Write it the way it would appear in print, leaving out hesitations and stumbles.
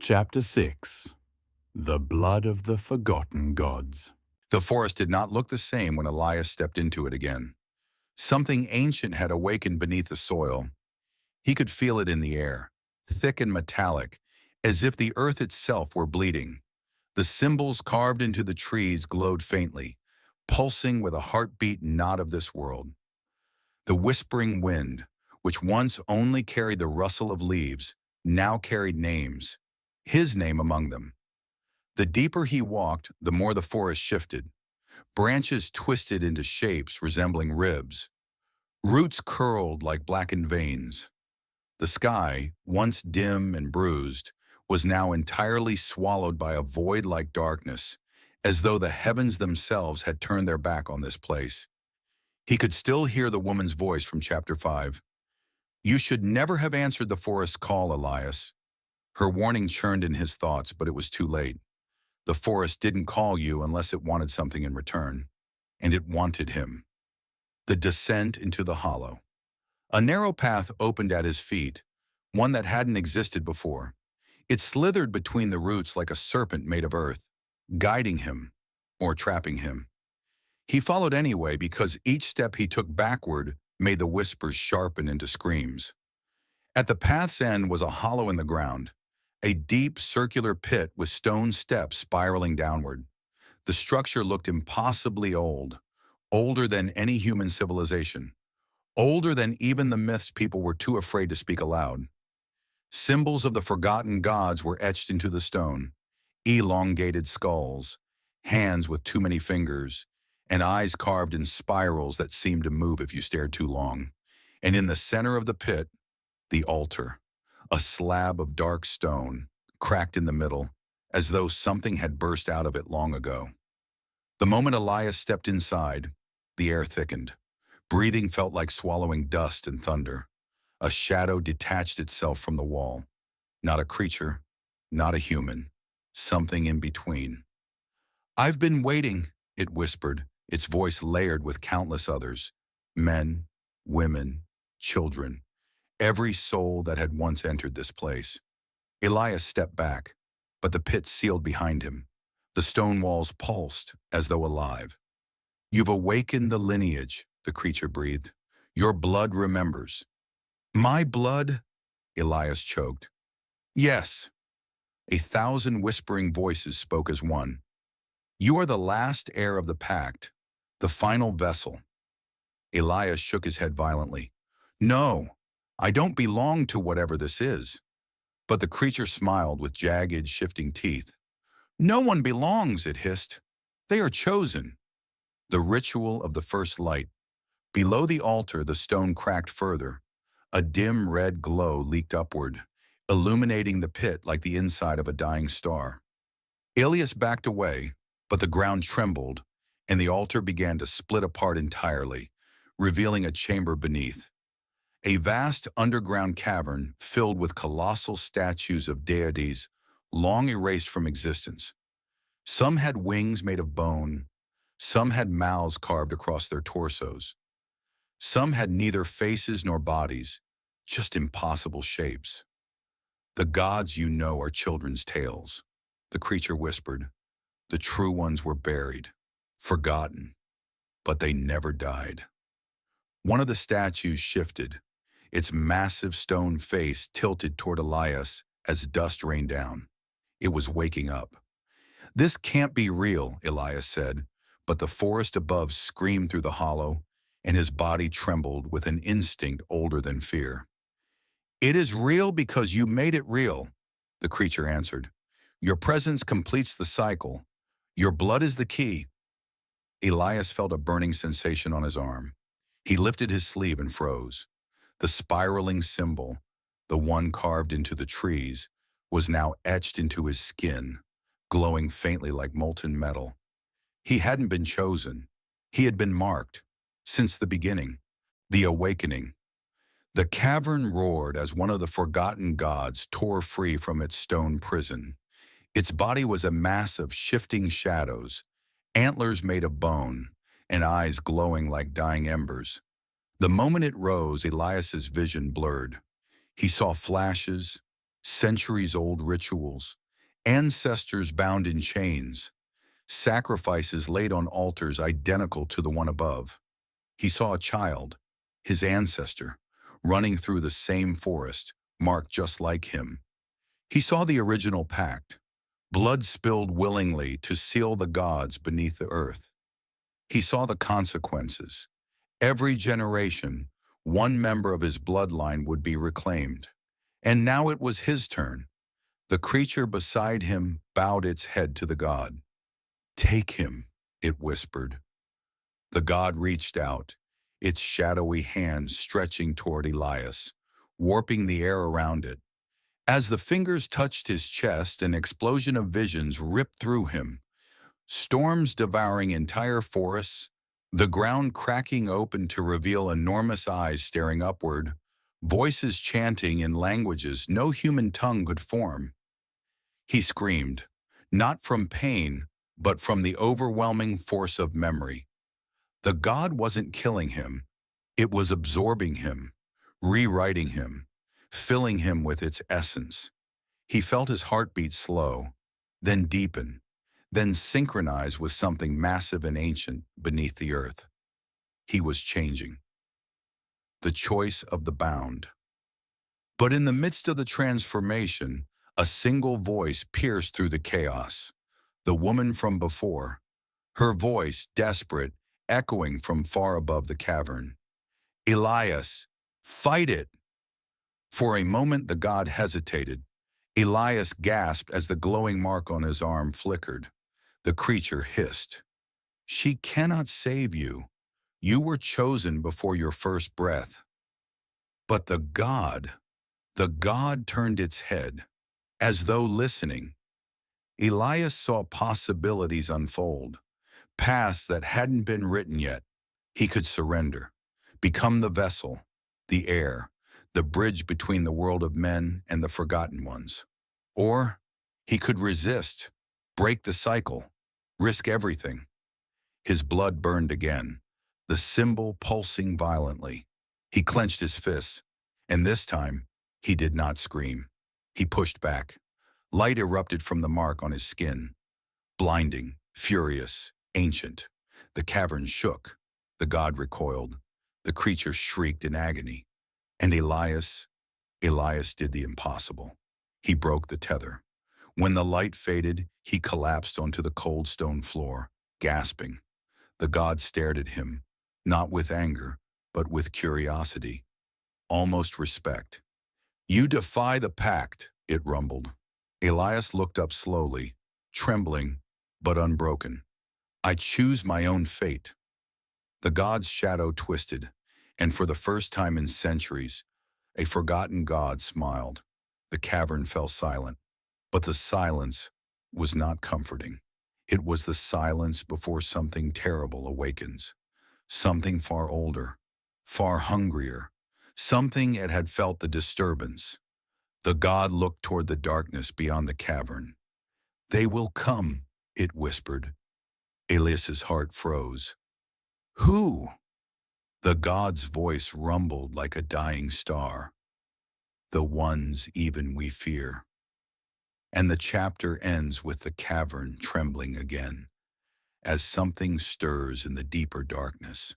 Chapter 6. The Blood of the Forgotten Gods. The forest did not look the same when Elias stepped into it again. Something ancient had awakened beneath the soil. He could feel it in the air, thick and metallic, as if the earth itself were bleeding. The symbols carved into the trees glowed faintly, pulsing with a heartbeat not of this world. The whispering wind, which once only carried the rustle of leaves, now carried names, his name among them. The deeper he walked, the more the forest shifted. Branches twisted into shapes resembling ribs. Roots curled like blackened veins. The sky, once dim and bruised, was now entirely swallowed by a void-like darkness, as though the heavens themselves had turned their back on this place. He could still hear the woman's voice from chapter 5. "You should never have answered the forest's call, Elias." Her warning churned in his thoughts, but it was too late. The forest didn't call you unless it wanted something in return, and it wanted him. The descent into the hollow. A narrow path opened at his feet, one that hadn't existed before. It slithered between the roots like a serpent made of earth, guiding him or trapping him. He followed anyway because each step he took backward made the whispers sharpen into screams. At the path's end was a hollow in the ground, a deep circular pit with stone steps spiraling downward. The structure looked impossibly old, older than any human civilization, older than even the myths people were too afraid to speak aloud. Symbols of the forgotten gods were etched into the stone, elongated skulls, hands with too many fingers, and eyes carved in spirals that seemed to move if you stared too long. And in the center of the pit, the altar. A slab of dark stone, cracked in the middle, as though something had burst out of it long ago. The moment Elias stepped inside, the air thickened. Breathing felt like swallowing dust and thunder. A shadow detached itself from the wall. Not a creature, not a human, something in between. "I've been waiting," it whispered, its voice layered with countless others. Men, women, children. Every soul that had once entered this place. Elias stepped back, but the pit sealed behind him. The stone walls pulsed as though alive. "You've awakened the lineage," the creature breathed. "Your blood remembers." "My blood?" Elias choked. "Yes." 1,000 whispering voices spoke as one. "You are the last heir of the pact, the final vessel." Elias shook his head violently. "No. I don't belong to whatever this is." But the creature smiled with jagged, shifting teeth. "No one belongs," it hissed. "They are chosen." The ritual of the first light. Below the altar, the stone cracked further. A dim red glow leaked upward, illuminating the pit like the inside of a dying star. Elias backed away, but the ground trembled, and the altar began to split apart entirely, revealing a chamber beneath. A vast underground cavern filled with colossal statues of deities long erased from existence. Some had wings made of bone, some had mouths carved across their torsos. Some had neither faces nor bodies, just impossible shapes. "The gods you know are children's tales," the creature whispered. "The true ones were buried, forgotten, but they never died." One of the statues shifted, its massive stone face tilted toward Elias as dust rained down. It was waking up. "This can't be real," Elias said, but the forest above screamed through the hollow, and his body trembled with an instinct older than fear. "It is real because you made it real," the creature answered. "Your presence completes the cycle. Your blood is the key." Elias felt a burning sensation on his arm. He lifted his sleeve and froze. The spiraling symbol, the one carved into the trees, was now etched into his skin, glowing faintly like molten metal. He hadn't been chosen. He had been marked. Since the beginning. The awakening. The cavern roared as one of the forgotten gods tore free from its stone prison. Its body was a mass of shifting shadows, antlers made of bone, and eyes glowing like dying embers. The moment it rose, Elias's vision blurred. He saw flashes, Centuries-old rituals, ancestors bound in chains, sacrifices laid on altars identical to the one above. He saw a child, his ancestor, running through the same forest, marked just like him. He saw the original pact, blood spilled willingly to seal the gods beneath the earth. He saw the consequences. Every generation, one member of his bloodline would be reclaimed. And now it was his turn. The creature beside him bowed its head to the god. "Take him," it whispered. The god reached out, its shadowy hand stretching toward Elias, warping the air around it. As the fingers touched his chest, an explosion of visions ripped through him. Storms devouring entire forests, the ground cracking open to reveal enormous eyes staring upward, voices chanting in languages no human tongue could form. He screamed, not from pain, but from the overwhelming force of memory. The god wasn't killing him, it was absorbing him, rewriting him, filling him with its essence. He felt his heartbeat slow, then deepen, then synchronize with something massive and ancient beneath the earth. He was changing. The choice of the bound. But in the midst of the transformation, a single voice pierced through the chaos. The woman from before, her voice desperate, echoing from far above the cavern. "Elias, fight it!" For a moment the god hesitated. Elias gasped as the glowing mark on his arm flickered. The creature hissed, "She cannot save you. You were chosen before your first breath." But the god turned its head, as though listening. Elias saw possibilities unfold, paths that hadn't been written yet. He could surrender, become the vessel, the heir, the bridge between the world of men and the forgotten ones. Or he could resist, break the cycle, risk everything. His blood burned again, the symbol pulsing violently. He clenched his fists, and this time, he did not scream. He pushed back. Light erupted from the mark on his skin, blinding, furious, ancient. The cavern shook. The god recoiled. The creature shrieked in agony. And Elias did the impossible. He broke the tether. When the light faded, he collapsed onto the cold stone floor, gasping. The god stared at him, not with anger, but with curiosity, almost respect. "You defy the pact," it rumbled. Elias looked up slowly, trembling, but unbroken. "I choose my own fate." The god's shadow twisted, and for the first time in centuries, a forgotten god smiled. The cavern fell silent, but the silence was not comforting. It was the silence before something terrible awakens, something far older, far hungrier, something that had felt the disturbance. The god looked toward the darkness beyond the cavern. "They will come," it whispered. Elias's heart froze. "Who?" The god's voice rumbled like a dying star. "The ones even we fear." And the chapter ends with the cavern trembling again, as something stirs in the deeper darkness.